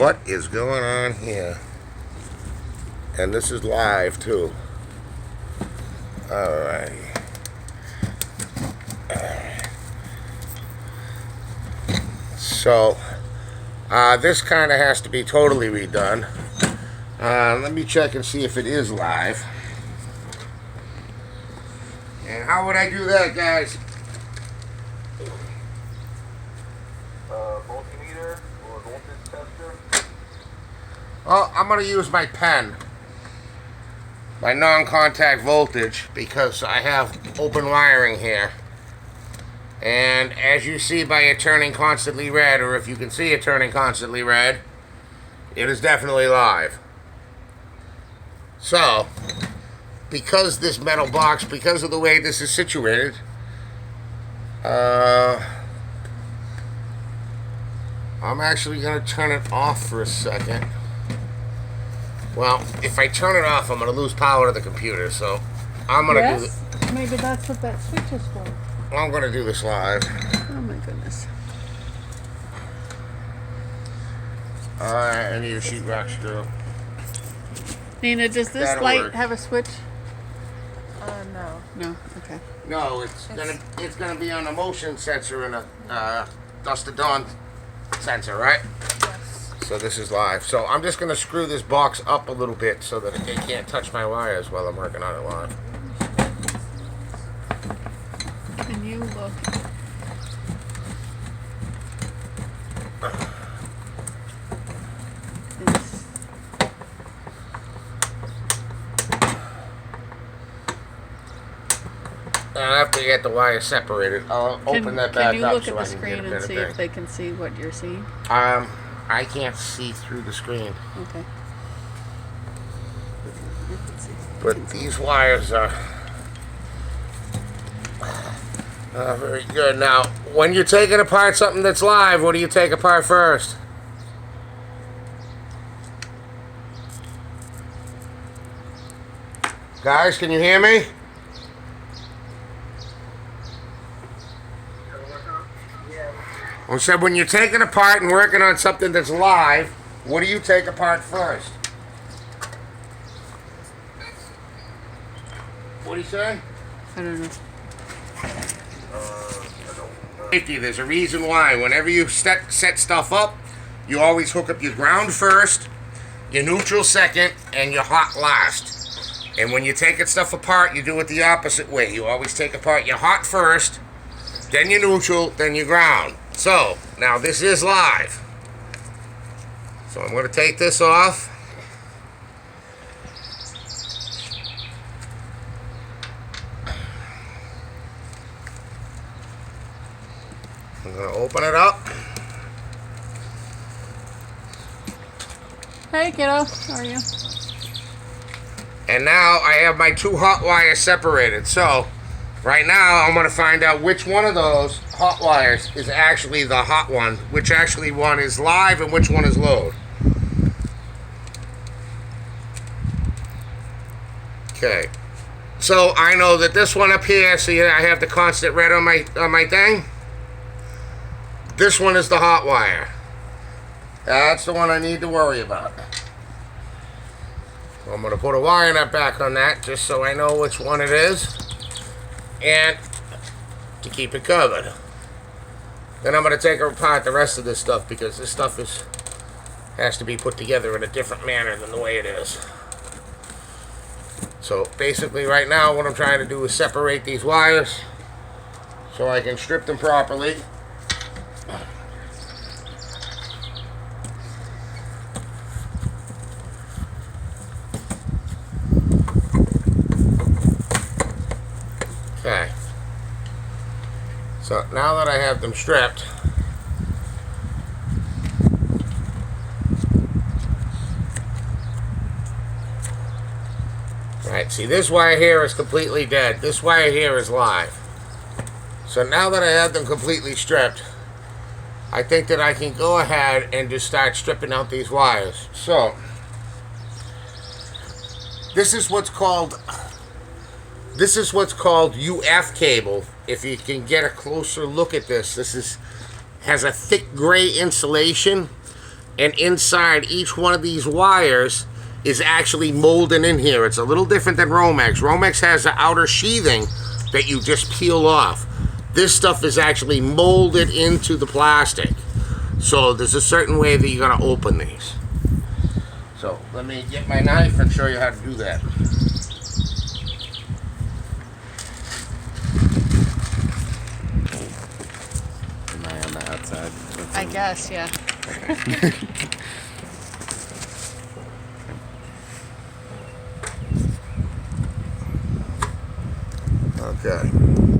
What is going on here? And this is live too. Alright. So, this kind of has to be totally redone. Let me check and see if it is live. And how would I do that, guys? Multimeter or voltage tester? Oh, I'm going to use my pen. My non-contact voltage, because I have open wiring here. And as you see by it turning constantly red, or if you can see it turning constantly red, it is definitely live. So, because this metal box, because of the way this is situated, I'm actually going to turn it off for a second. Well, if I turn it off, I'm going to lose power to the computer, so I'm going to do Yes, maybe that's what that switch is for. I'm going to do this live. Oh my goodness. I need a sheetrock screw. Nina, does this That'll light work. have a switch? No. No. Okay. No, it's gonna be on a motion sensor and a dust to dawn sensor, right? Yes. So this is live. So I'm just gonna screw this box up a little bit so that it can't touch my wires while I'm working on it live. Can you look? It's, I have to get the wires separated. I'll open that back can you up look so at I the can get a screen and better see thing. if they can see what you're seeing? I can't see through the screen, Okay. but these wires are very good. Now, when you're taking apart something that's live, what do you take apart first? Guys, can you hear me? I said, when you're taking apart and working on something that's live, what do you take apart first? What do you say? I don't know. Safety, there's a reason why. Whenever you set stuff up, you always hook up your ground first, your neutral second, and your hot last. And when you're taking stuff apart, you do it the opposite way. You always take apart your hot first, then your neutral, then your ground. So, now this is live. So I'm going to take this off. I'm going to open it up. Hey, kiddo. How are you? And now I have my two hot wires separated. So, right now I'm going to find out which one of those hot wires is actually the hot one, which actually one is live and which one is load. Okay. So I know that this one up here, see I have the constant red on my thing. This one is the hot wire. That's the one I need to worry about. So I'm going to put a wire nut back on that just so I know which one it is. And to keep it covered. Then I'm going to take apart the rest of this stuff because this stuff has to be put together in a different manner than the way it is. So basically right now what I'm trying to do is separate these wires so I can strip them properly. Okay. So now that I have them stripped, right, see this wire here is completely dead. This wire here is live. So now that I have them completely stripped, I think that I can go ahead and just start stripping out these wires. So, this is what's called UF cable. If you can get a closer look at this, this has a thick gray insulation, and inside each one of these wires is actually molded in here. It's a little different than Romex. Romex has the outer sheathing that you just peel off. This stuff is actually molded into the plastic. So there's a certain way that you're gonna open these. So let me get my knife and show you how to do that. Am I on the outside? I guess, yeah. Okay,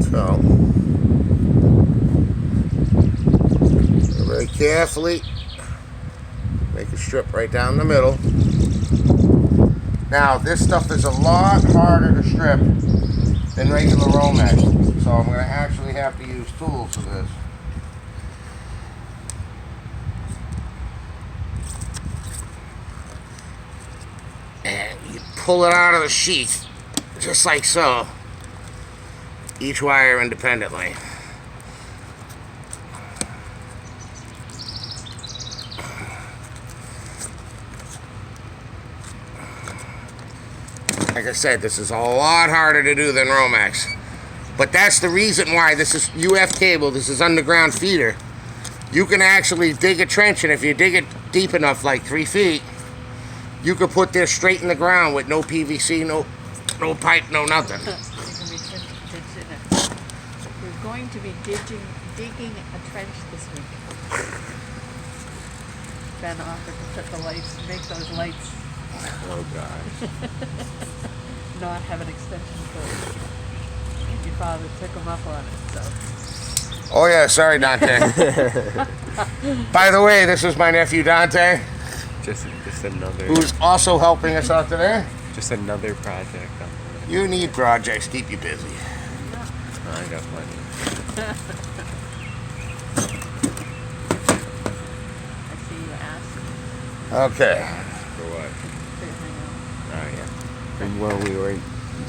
so very carefully make a strip right down the middle. Now this stuff is a lot harder to strip than regular Romex, so I'm going to actually have to use tools for this. And you pull it out of the sheath just like so. Each wire independently. Like I said, this is a lot harder to do than Romex. But that's the reason why this is UF cable, this is underground feeder. You can actually dig a trench, and if you dig it deep enough, like 3 feet, you could put this straight in the ground with no PVC, no pipe, no nothing. We're going to be digging a trench this week. Ben offered to put the lights, make those lights Oh god. not have an extension cord. And your father took him up on it, so. Oh yeah, sorry Dante. By the way, this is my nephew Dante, Just another. who's also helping us out today. Just another project. You need projects, keep you busy. I got plenty. I see you asked Okay. For what? to hang out. Oh yeah. And well,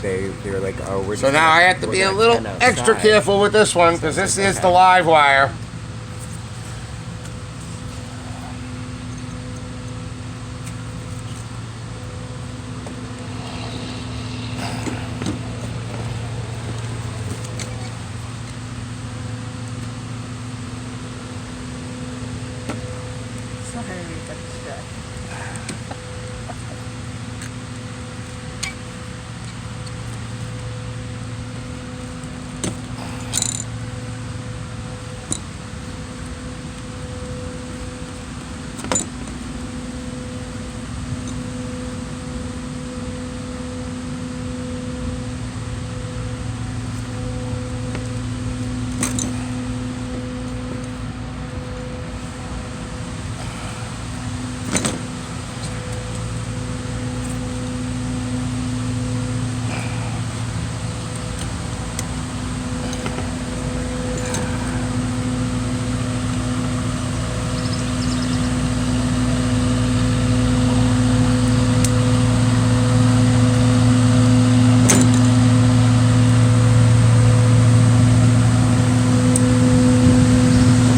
they were like, oh, we're. So just now gonna- I have to we're be a gonna little tent extra outside. careful with this one because this is the live wire. Sorry, we got distracted.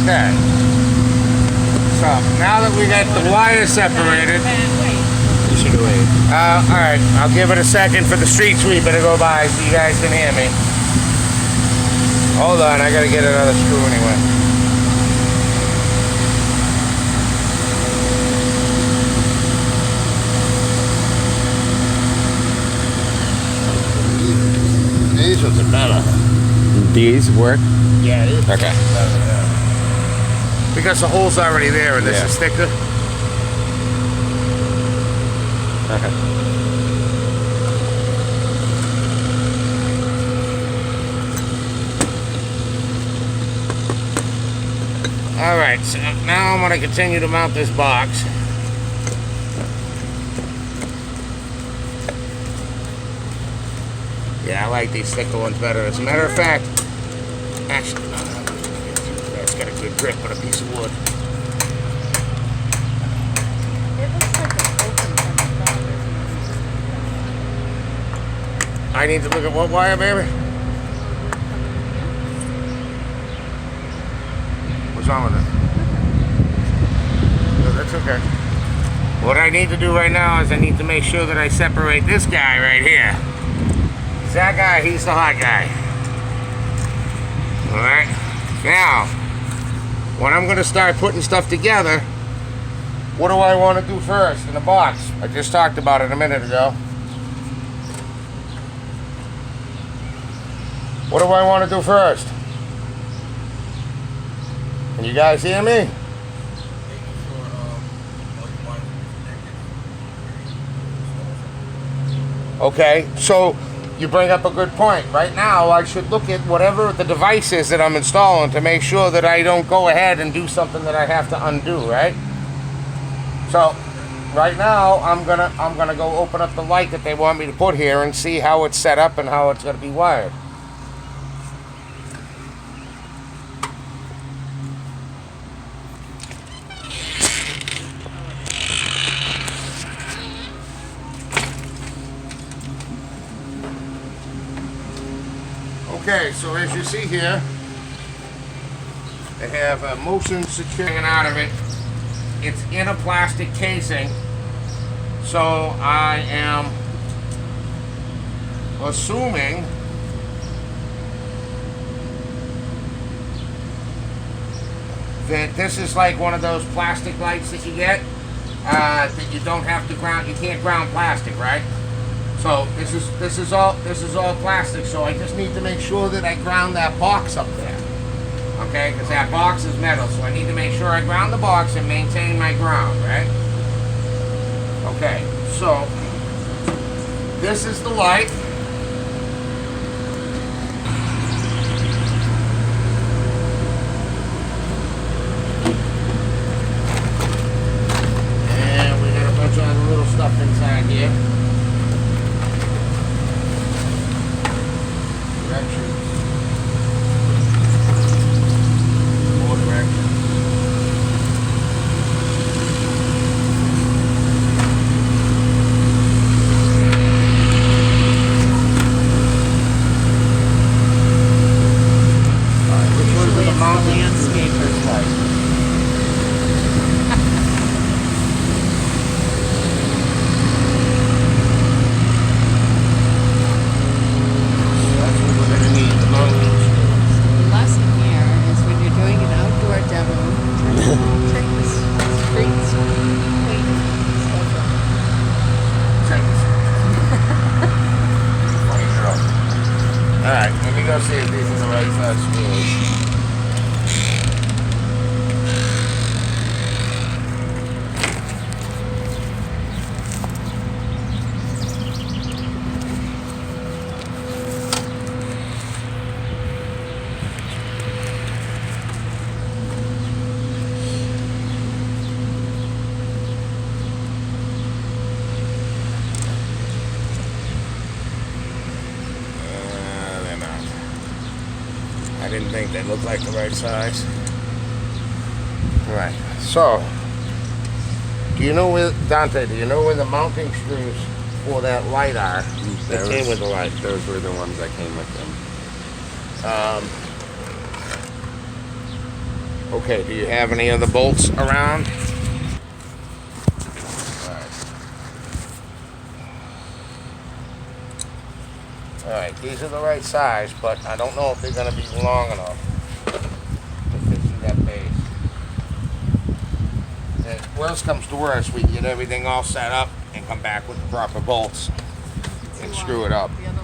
Okay. So now that we got the wire separated, You should wait. alright, I'll give it a second for the street sweeper to go by so you guys can hear me. Hold on, I gotta get another screw anyway. These ones are better. These work. Yeah, it is. Okay. Because the hole's already there and this Yeah. is thicker. Okay. Alright, so now I'm going to continue to mount this box. Yeah, I like these thicker ones better. As a matter of fact, actually, no, that's got a good grip on a piece of wood. It looks like it's open from the top. I need to look at what wire, baby? What's wrong with it? No, that's It's okay. What I need to do right now is I need to make sure that I separate this guy right here. That guy, he's the hot guy. Alright? Now, when I'm going to start putting stuff together, what do I want to do first in the box? I just talked about it a minute ago. What do I want to do first? Can you guys hear me? Okay, so you bring up a good point. Right now, I should look at whatever the device is that I'm installing to make sure that I don't go ahead and do something that I have to undo, right? So, right now, I'm gonna go open up the light that they want me to put here and see how it's set up and how it's gonna be wired. Okay, so as you see here, they have a motion securing out of it. It's in a plastic casing, so I am assuming that this is like one of those plastic lights that you get that you don't have to ground. You can't ground plastic, right? So this is all plastic. So I just need to make sure that I ground that box up there. Okay, because that box is metal, so I need to make sure I ground the box and maintain my ground, right? Okay, so this is the light. And we got a bunch of other little stuff inside here. Directions. More directions. Alright, which one's Usually the it's the mountain? landscaper's light. That's what we're gonna need, the mountain. The lesson here is when you're doing an outdoor demo, check the streets, clean stuff up. Check this out. Funny girl. Alright, let me go see if these are the right size screws. They're not. I didn't think they looked like the right size. Right. So, do you know where, Dante, do you know where the mounting screws for that light are? That came with the light. Those were the ones that came with them. Okay, do you have any other bolts around? Alright, these are the right size, but I don't know if they're going to be long enough to fit through that base. And worst comes to worst, we can get everything all set up and come back with the proper bolts and screw it up. The other